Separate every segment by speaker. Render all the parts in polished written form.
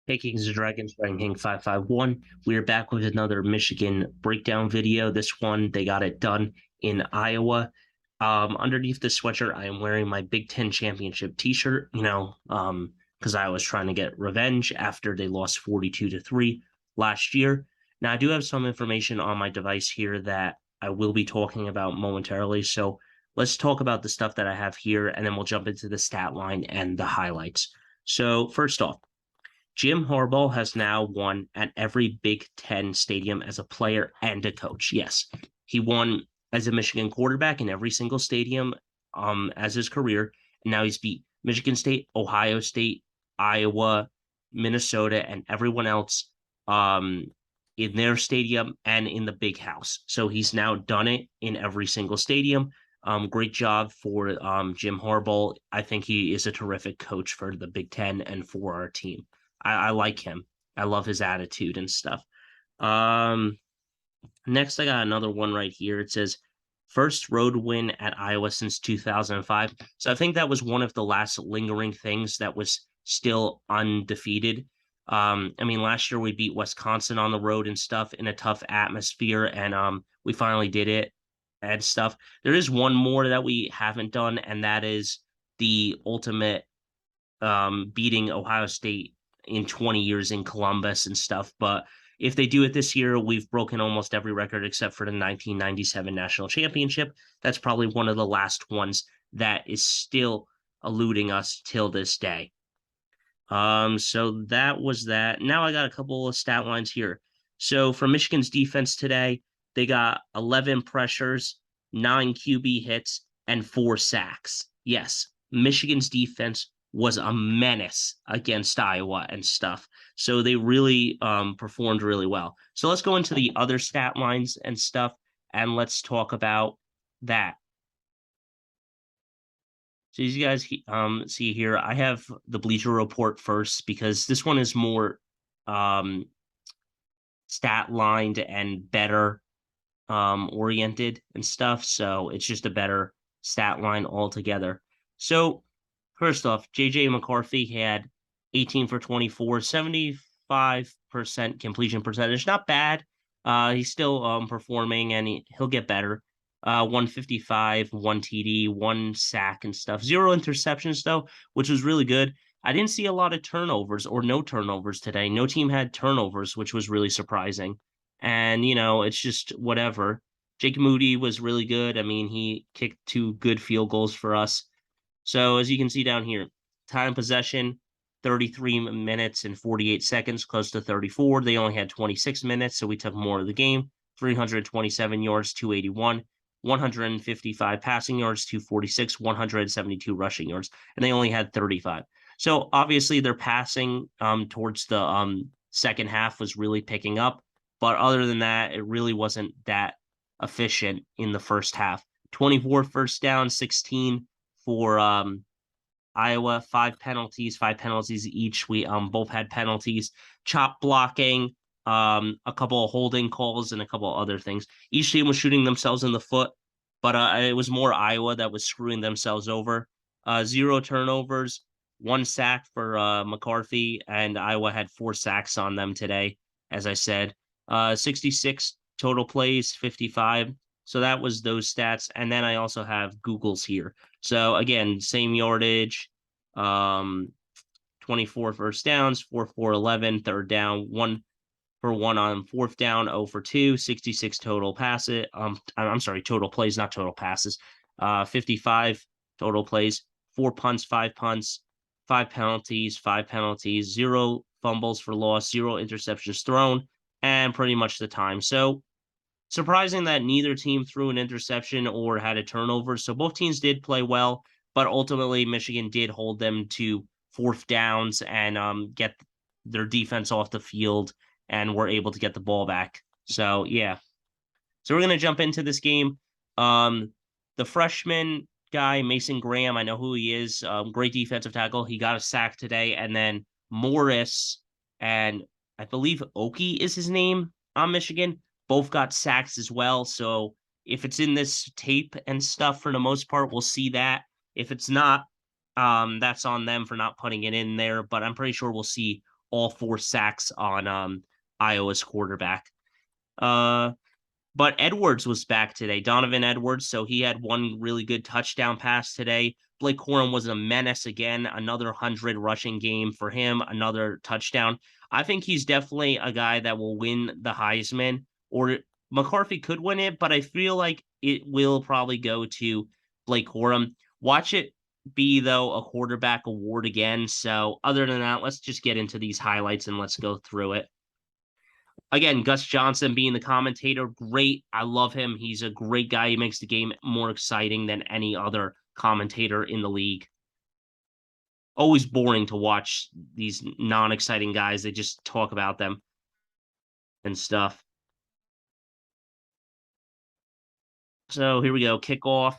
Speaker 1: Hey, Kings and Dragons, Dragon King 551. We are back with another Michigan breakdown video. This one, they got it done in Iowa. Underneath the sweatshirt, I am wearing my Big Ten championship t-shirt, because I was trying to get revenge after they lost 42-3 last year. Now, I do have some information on my device here that I will be talking about momentarily. So let's talk about the stuff that I have here, and then we'll jump into the stat line and the highlights. So first off, Jim Harbaugh has now won at every Big Ten stadium as a player and a coach. Yes, he won as a Michigan quarterback in every single stadium as his career. And now he's beat Michigan State, Ohio State, Iowa, Minnesota, and everyone else in their stadium and in the big house. So he's now done it in every single stadium. Great job for Jim Harbaugh. I think he is a terrific coach for the Big Ten and for our team. I like him. I love his attitude and stuff. Um, Next, I got another one right here. It says first road win at Iowa since 2005. So I think that was one of the last lingering things that was still undefeated. I mean, last year we beat Wisconsin on the road and stuff in a tough atmosphere, and we finally did it and stuff. There is one more that we haven't done, and that is the ultimate beating Ohio State in 20 years in Columbus and stuff. But if they do it this year, we've broken almost every record except for the 1997 national championship. That's probably one of the last ones that is still eluding us till this day. So that was that. Now I got a couple of stat lines here. So for Michigan's defense today, they got 11 pressures, 9 QB hits, and 4 sacks. Yes, Michigan's defense was a menace against Iowa and stuff. So they really performed really well. So let's go into the other stat lines and stuff, and let's talk about that. So as you guys see here, I have the Bleacher Report first because this one is more um, stat lined and better oriented and stuff. So it's just a better stat line altogether. So first off, JJ McCarthy had 18 for 24, 75% completion percentage. Not bad. He's still performing and he'll get better. 155, 1 TD, 1 sack and stuff. 0 interceptions though, which was really good. I didn't see a lot of turnovers or no turnovers today. No team had turnovers, which was really surprising. And, it's just whatever. Jake Moody was really good. I mean, he kicked 2 good field goals for us. So as you can see down here, time possession, 33 minutes and 48 seconds, close to 34. They only had 26 minutes, so we took more of the game. 327 yards, 281, 155 passing yards, 246, 172 rushing yards, and they only had 35. So obviously their passing towards the second half was really picking up. But other than that, it really wasn't that efficient in the first half. 24 first down, 16 for Iowa, 5 penalties each. We both had penalties, chop blocking, a couple of holding calls, and a couple of other things. Each team was shooting themselves in the foot, but it was more Iowa that was screwing themselves over. 0 turnovers, 1 sack for McCarthy, and Iowa had 4 sacks on them today, as I said. 66 total plays, 55. So that was those stats. And then I also have Google's here. So again, same yardage, 24 first downs, 4 11, third down, 1 for 1 on fourth down, 0 for 2, 66 total passes. I'm sorry, total plays, not total passes. 55 total plays, 4 punts, 5 punts, 5 penalties, 0 fumbles for loss, 0 interceptions thrown, and pretty much the time. So surprising that neither team threw an interception or had a turnover. So both teams did play well, but ultimately Michigan did hold them to fourth downs and get their defense off the field and were able to get the ball back. So yeah. So we're gonna jump into this game. The freshman guy, Mason Graham, I know who he is. Great defensive tackle. He got a sack today, and then Morris and I believe Oki is his name on Michigan both got sacks as well. So if it's in this tape and stuff for the most part, we'll see that. If it's not, that's on them for not putting it in there. But I'm pretty sure we'll see all 4 sacks on Iowa's quarterback. But Edwards was back today, Donovan Edwards. So he had one really good touchdown pass today. Blake Corum was a menace again, another 100 rushing game for him, another touchdown. I think he's definitely a guy that will win the Heisman, or McCarthy could win it, but I feel like it will probably go to Blake Corum. Watch it be, though, a quarterback award again. So other than that, let's just get into these highlights and let's go through it. Again, Gus Johnson being the commentator, great. I love him. He's a great guy. He makes the game more exciting than any other commentator in the league. Always boring to watch these non-exciting guys. They just talk about them and stuff. So here we go. Kickoff.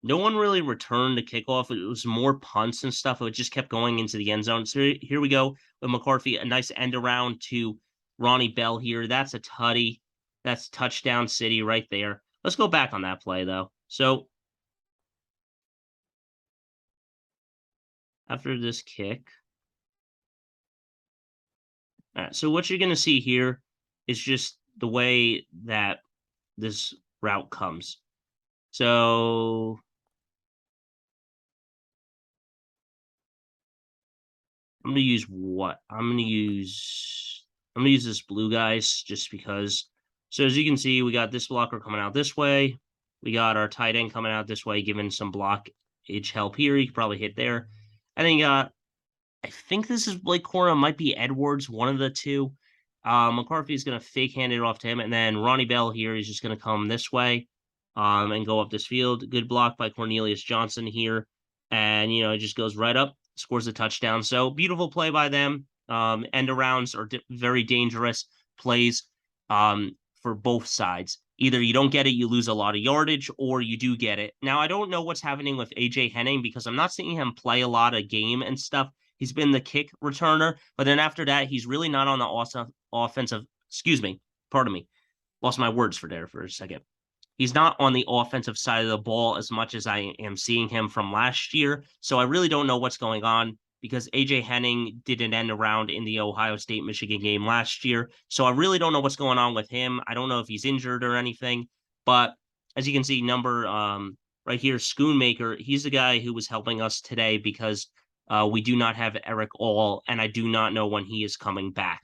Speaker 1: No one really returned the kickoff. It was more punts and stuff. It just kept going into the end zone. So here we go with McCarthy. A nice end around to Ronnie Bell here. That's a tutty. That's touchdown city right there. Let's go back on that play, though. So after this kick. All right, so what you're going to see here is just the way that this route comes. So I'm going to use what? I'm going to use this blue guys just because. So as you can see, we got this blocker coming out this way. We got our tight end coming out this way, giving some blockage help here. You could probably hit there. And then you got, I think this is Blake Corum, might be Edwards, one of the two. McCarthy is going to fake hand it off to him. And then Ronnie Bell here is just going to come this way and go up this field. Good block by Cornelius Johnson here. And, it just goes right up, scores a touchdown. So beautiful play by them. End arounds are very dangerous plays for both sides. Either you don't get it, you lose a lot of yardage, or you do get it. Now, I don't know what's happening with AJ Henning because I'm not seeing him play a lot of game and stuff. He's been the kick returner, but then after that, he's really not on the offensive. Excuse me, pardon me, lost my words for a second. He's not on the offensive side of the ball as much as I am seeing him from last year. So I really don't know what's going on because AJ Henning didn't end around in the Ohio State-Michigan game last year. So I really don't know what's going on with him. I don't know if he's injured or anything. But as you can see, number right here, Schoonmaker, he's the guy who was helping us today because we do not have Eric All, and I do not know when he is coming back.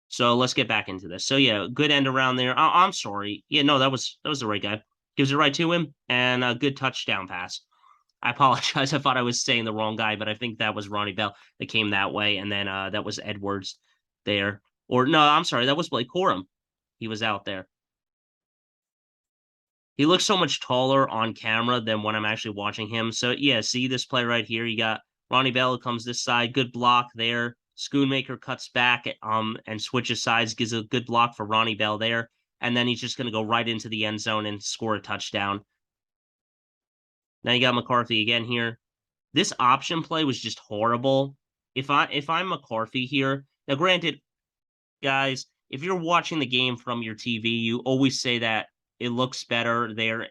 Speaker 1: So let's get back into this. So yeah, good end around there. I'm sorry. Yeah, no, that was the right guy. Gives it right to him, and a good touchdown pass. I apologize. I thought I was saying the wrong guy, but I think that was Ronnie Bell that came that way, and then that was Edwards there. Or no, I'm sorry, that was Blake Corum. He was out there. He looks so much taller on camera than when I'm actually watching him. So yeah, see this play right here. You got Ronnie Bell comes this side, good block there. Schoonmaker cuts back and switches sides, gives a good block for Ronnie Bell there, and then he's just going to go right into the end zone and score a touchdown. Now you got McCarthy again here. This option play was just horrible. If I'm McCarthy here, now granted, guys, if you're watching the game from your TV, you always say that it looks better there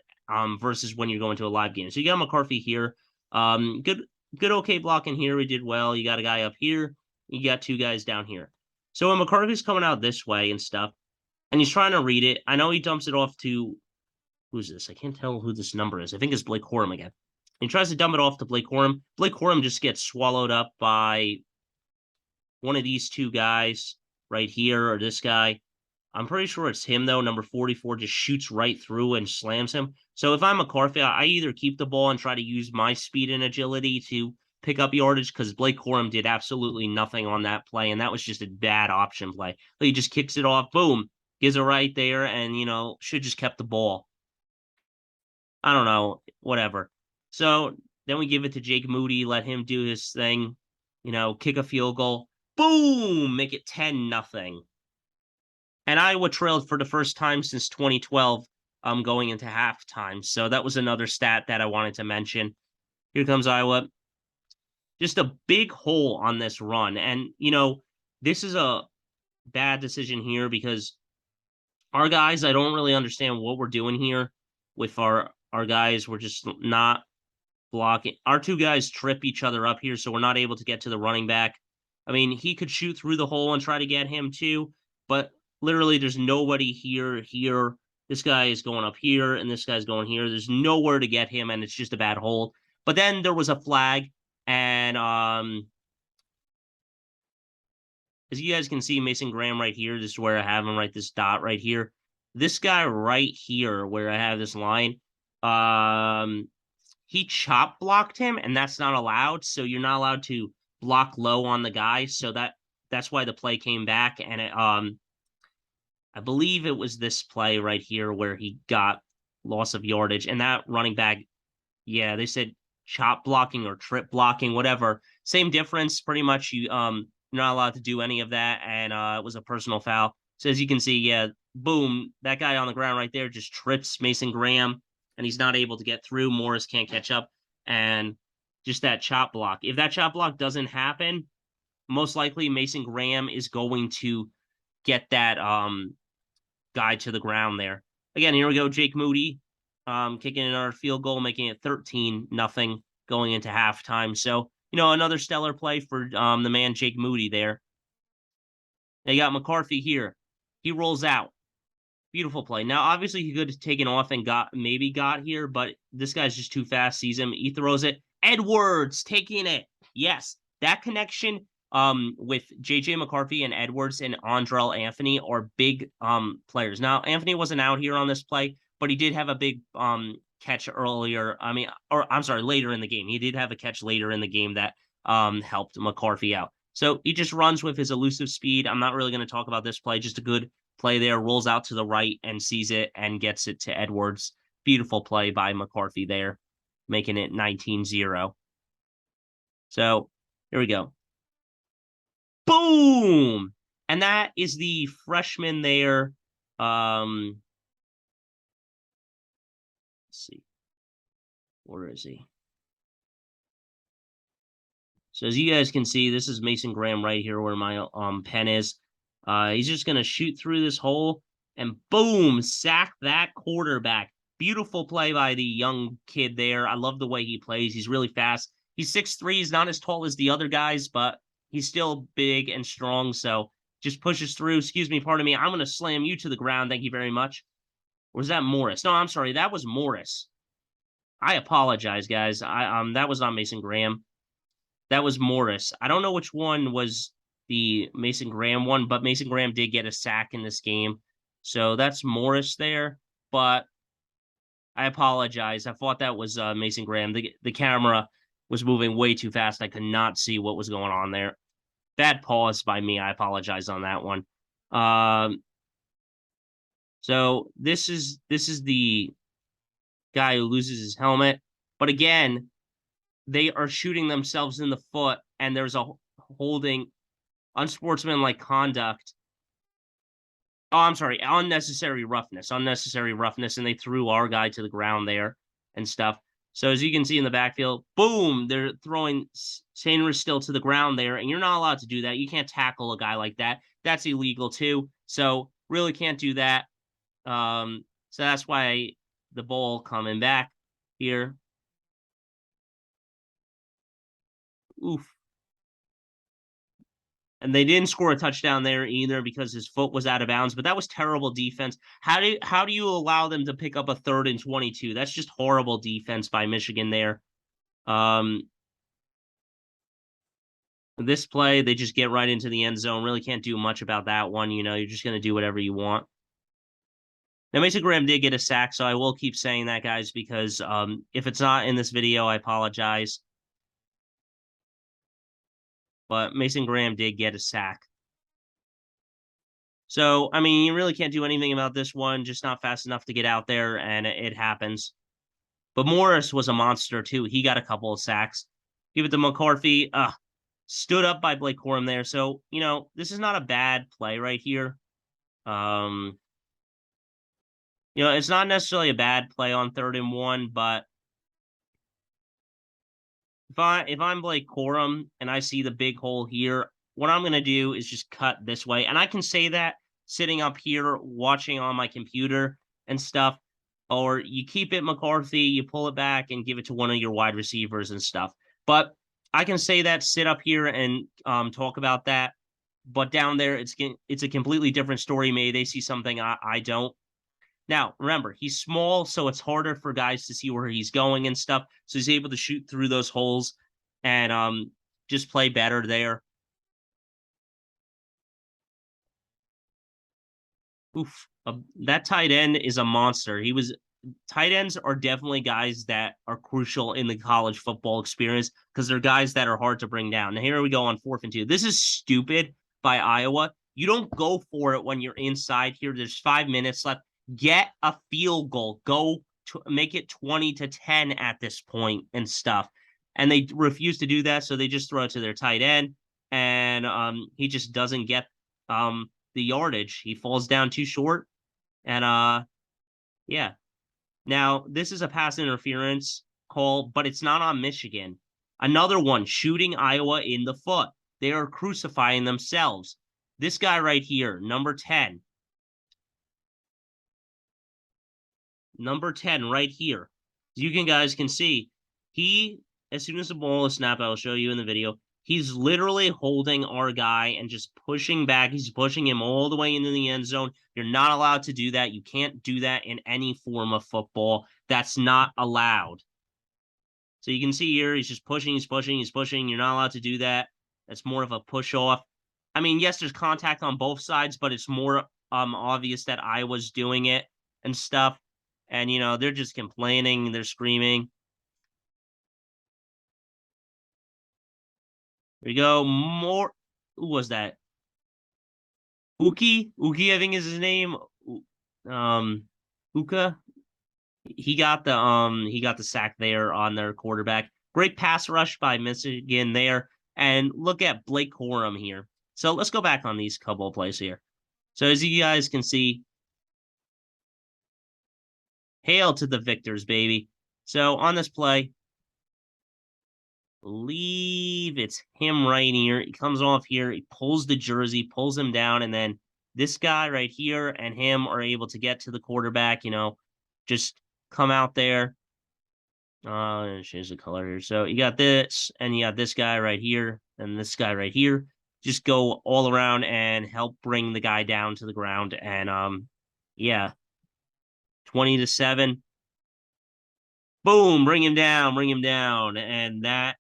Speaker 1: versus when you're going to a live game. So you got McCarthy here. Good okay blocking here. We did well. You got a guy up here. You got two guys down here. So when McCarthy's coming out this way and stuff, and he's trying to read it, I know he dumps it off to who's this? I can't tell who this number is. I think it's Blake Corum again. He tries to dump it off to Blake Corum. Blake Corum just gets swallowed up by one of these two guys right here or this guy. I'm pretty sure it's him, though. Number 44 just shoots right through and slams him. So if I'm McCarthy, I either keep the ball and try to use my speed and agility to pick up yardage because Blake Corum did absolutely nothing on that play, and that was just a bad option play. He just kicks it off, boom, gives it right there, and, should just kept the ball. I don't know, whatever. So then we give it to Jake Moody, let him do his thing, kick a field goal. Boom! Make it 10-0. And Iowa trailed for the first time since 2012 going into halftime. So that was another stat that I wanted to mention. Here comes Iowa. Just a big hole on this run. And, this is a bad decision here because our guys, I don't really understand what we're doing here with our guys. We're just not blocking. Our two guys trip each other up here, so we're not able to get to the running back. I mean, he could shoot through the hole and try to get him too, but literally there's nobody here. This guy is going up here, and this guy's going here. There's nowhere to get him, and it's just a bad hold. But then there was a flag, and as you guys can see, Mason Graham right here, this is where I have him, right, this dot right here. This guy right here, where I have this line, he chop blocked him, and that's not allowed. So you're not allowed to block low on the guy. So that's why the play came back. And it, I believe it was this play right here where he got loss of yardage. And that running back, yeah, they said chop blocking or trip blocking, whatever. Same difference, pretty much. You're not allowed to do any of that. And it was a personal foul. So as you can see, yeah, boom, that guy on the ground right there just trips Mason Graham, and he's not able to get through. Morris can't catch up, and just that chop block. If that chop block doesn't happen, most likely Mason Graham is going to get that guy to the ground there. Again, here we go, Jake Moody kicking in our field goal, making it 13-0 going into halftime. So, another stellar play for the man Jake Moody there. They got McCarthy here. He rolls out. Beautiful play. Now, obviously, he could have taken off and got here, but this guy's just too fast. Sees him. He throws it. Edwards taking it. Yes, that connection with J.J. McCarthy and Edwards and Andrel Anthony are big players. Now, Anthony wasn't out here on this play, but he did have a big catch earlier. Later in the game. He did have a catch later in the game that helped McCarthy out. So he just runs with his elusive speed. I'm not really going to talk about this play. Just a good play there, rolls out to the right and sees it and gets it to Edwards. Beautiful play by McCarthy there, making it 19-0. So here we go. Boom! And that is the freshman there. Let's see. Where is he? So as you guys can see, this is Mason Graham right here where my pen is. He's just going to shoot through this hole and boom, sack that quarterback. Beautiful play by the young kid there. I love the way he plays. He's really fast. He's 6'3". He's not as tall as the other guys, but he's still big and strong. So just pushes through. Excuse me, pardon me. I'm going to slam you to the ground. Thank you very much. Or was that Morris? No, I'm sorry. That was Morris. I apologize, guys. That was not Mason Graham. That was Morris. I don't know which one was the Mason Graham one, but Mason Graham did get a sack in this game. So that's Morris there, but I apologize. I thought that was Mason Graham. The camera was moving way too fast. I could not see what was going on there. Bad pause by me. I apologize on that one. So this is the guy who loses his helmet. But again, they are shooting themselves in the foot, and there's a holding unsportsmanlike conduct. Oh, I'm sorry, unnecessary roughness, and they threw our guy to the ground there and stuff. So as you can see in the backfield, boom, they're throwing Sanders still to the ground there, and you're not allowed to do that. You can't tackle a guy like that. That's illegal too. So really can't do that. So that's why the ball coming back here. Oof. And they didn't score a touchdown there either because his foot was out of bounds. But that was terrible defense. How do you allow them to pick up a 3rd and 22? That's just horrible defense by Michigan there. This play, they just get right into the end zone. Really can't do much about that one. You're just going to do whatever you want. Now, Mason Graham did get a sack, so I will keep saying that, guys, because if it's not in this video, I apologize. But Mason Graham did get a sack. So, I mean, you really can't do anything about this one, just not fast enough to get out there, and it happens. But Morris was a monster, too. He got a couple of sacks. Give it to McCarthy. Stood up by Blake Corum there. So, this is not a bad play right here. It's not necessarily a bad play on 3rd and 1, but if I'm Blake Corum and I see the big hole here, what I'm going to do is just cut this way. And I can say that sitting up here, watching on my computer and stuff. or you keep it McCarthy, you pull it back and give it to one of your wide receivers and stuff. But I can say that, sit up here and talk about that. But down there, it's a completely different story. Maybe they see something I don't. Now, remember, he's small, so it's harder for guys to see where he's going and stuff. So he's able to shoot through those holes and just play better there. Oof. That tight end is a monster. Tight ends are definitely guys that are crucial in the college football experience because they're guys that are hard to bring down. Now, here we go on 4th and 2. This is stupid by Iowa. You don't go for it when you're inside here. There's 5 minutes left. Get a field goal. Go to make it 20-10 at this point and stuff. And they refuse to do that, so they just throw it to their tight end, and he just doesn't get the yardage. He falls down too short, and yeah. Now, this is a pass interference call, but it's not on Michigan. Another one, shooting Iowa in the foot. They are crucifying themselves. This guy right here, number 10. Number 10 right here. You guys can see, as soon as the ball is snapped, I'll show you in the video, he's literally holding our guy and just pushing back. He's pushing him all the way into the end zone. You're not allowed to do that. You can't do that in any form of football. That's not allowed. So you can see here, he's just pushing, he's pushing, he's pushing. You're not allowed to do that. That's more of a push off. I mean, yes, there's contact on both sides, but it's more obvious that I was doing it and stuff. And, they're just complaining. They're screaming. There we go. More. Who was that? Uki, I think is his name. Uka. He got the sack there on their quarterback. Great pass rush by Michigan there. And look at Blake Corum here. So let's go back on these couple of plays here. So as you guys can see, hail to the victors, baby. So on this play, believe it's him right here. He comes off here. He pulls the jersey, pulls him down, and then this guy right here and him are able to get to the quarterback, just come out there. Change the color here. So you got this, and you got this guy right here, and this guy right here. Just go all around and help bring the guy down to the ground. And yeah, 20-7. Boom, bring him down, and that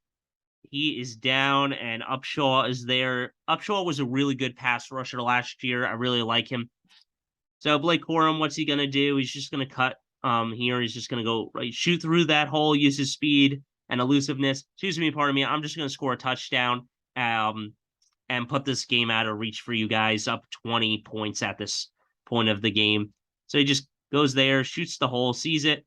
Speaker 1: he is down, and Upshaw is there. Upshaw was a really good pass rusher last year. I really like him. So Blake Corum, what's he gonna do? He's just gonna cut here. He's just gonna go right, shoot through that hole, use his speed and elusiveness. Excuse me, pardon me. I'm just gonna score a touchdown, and put this game out of reach for you guys. Up 20 points at this point of the game. So he just goes there, shoots the hole, sees it.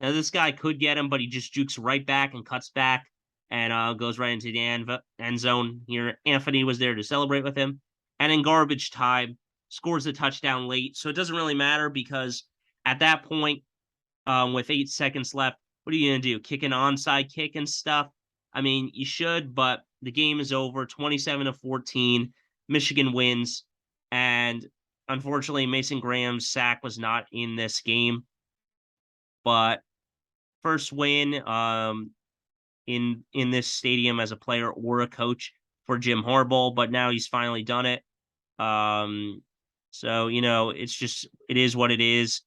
Speaker 1: Now this guy could get him, but he just jukes right back and cuts back and goes right into the end zone here. Anthony was there to celebrate with him. And in garbage time, scores a touchdown late. So it doesn't really matter because at that point, with 8 seconds left, what are you going to do? Kick an onside kick and stuff? I mean, you should, but the game is over, 27-14. Michigan wins. And unfortunately, Mason Graham's sack was not in this game. But first win in this stadium as a player or a coach for Jim Harbaugh, but now he's finally done it. So, it is what it is.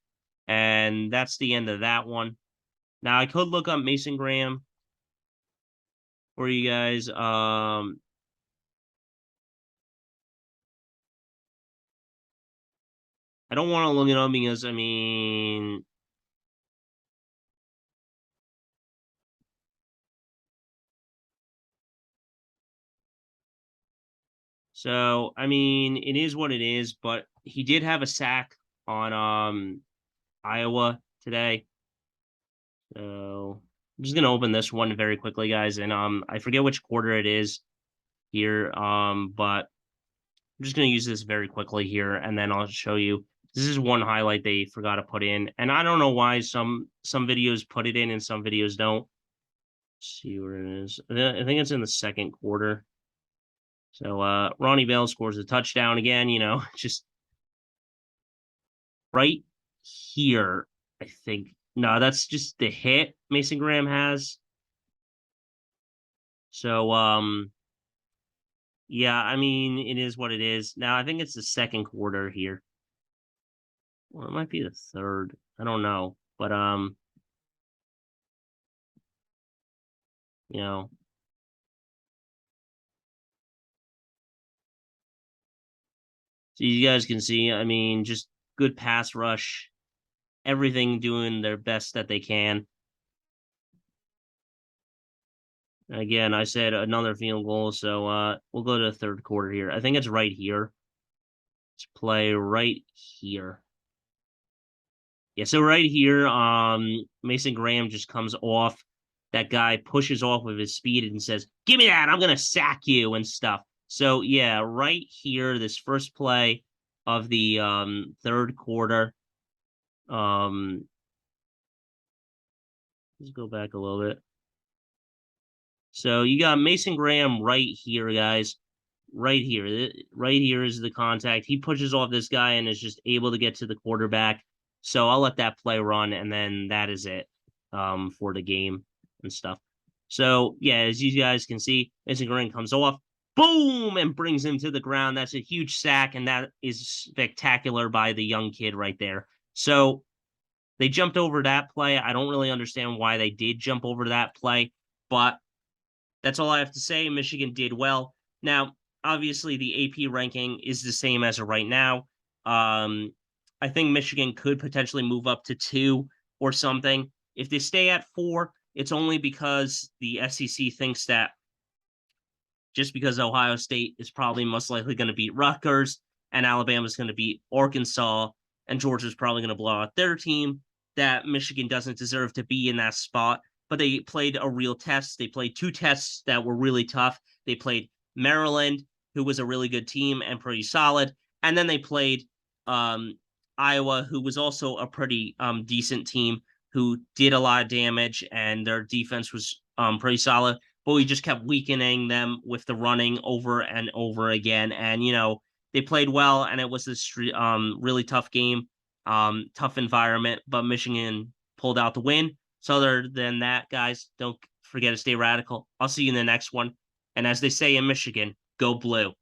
Speaker 1: And that's the end of that one. Now I could look up Mason Graham for you guys. I don't want to look it up because, I mean, so, I mean, it is what it is, but he did have a sack on Iowa today. So I'm just gonna open this one very quickly, guys, and I forget which quarter it is here, but I'm just gonna use this very quickly here, and then I'll show you. This is one highlight they forgot to put in, and I don't know why some videos put it in and some videos don't. Let's see where it is. I think it's in the second quarter. So Ronnie Bell scores a touchdown again, just right here, I think. No, that's just the hit Mason Graham has. So, yeah, I mean, it is what it is. Now, I think it's the second quarter here. Well, it might be the third. I don't know. But, you know, so you guys can see, I mean, just good pass rush, everything doing their best that they can. Again, I said another field goal, so we'll go to the third quarter here. I think it's right here. Let's play right here. Yeah, so right here, Mason Graham just comes off. That guy pushes off with his speed and says, "Give me that! I'm gonna sack you," and stuff. So yeah, right here, this first play of the third quarter. Um, let's go back a little bit. So you got Mason Graham right here, guys. Right here. Right here is the contact. He pushes off this guy and is just able to get to the quarterback. So I'll let that play run, and then that is it for the game and stuff. So yeah, as you guys can see, Mason Graham comes off, boom, and brings him to the ground. That's a huge sack, and that is spectacular by the young kid right there. So they jumped over that play. I don't really understand why they did jump over that play, but that's all I have to say. Michigan did well. Now, obviously, the AP ranking is the same as of right now. Um, I think Michigan could potentially move up to 2 or something. If they stay at 4, it's only because the SEC thinks that just because Ohio State is probably most likely going to beat Rutgers and Alabama's going to beat Arkansas and Georgia's probably going to blow out their team, that Michigan doesn't deserve to be in that spot. But they played a real test. They played 2 tests that were really tough. They played Maryland, who was a really good team and pretty solid. And then they played um, Iowa, who was also a pretty decent team who did a lot of damage and their defense was pretty solid, but we just kept weakening them with the running over and over again. And, they played well, and it was this really tough game, tough environment, but Michigan pulled out the win. So, other than that, guys, don't forget to stay radical. I'll see you in the next one. And as they say in Michigan, go blue.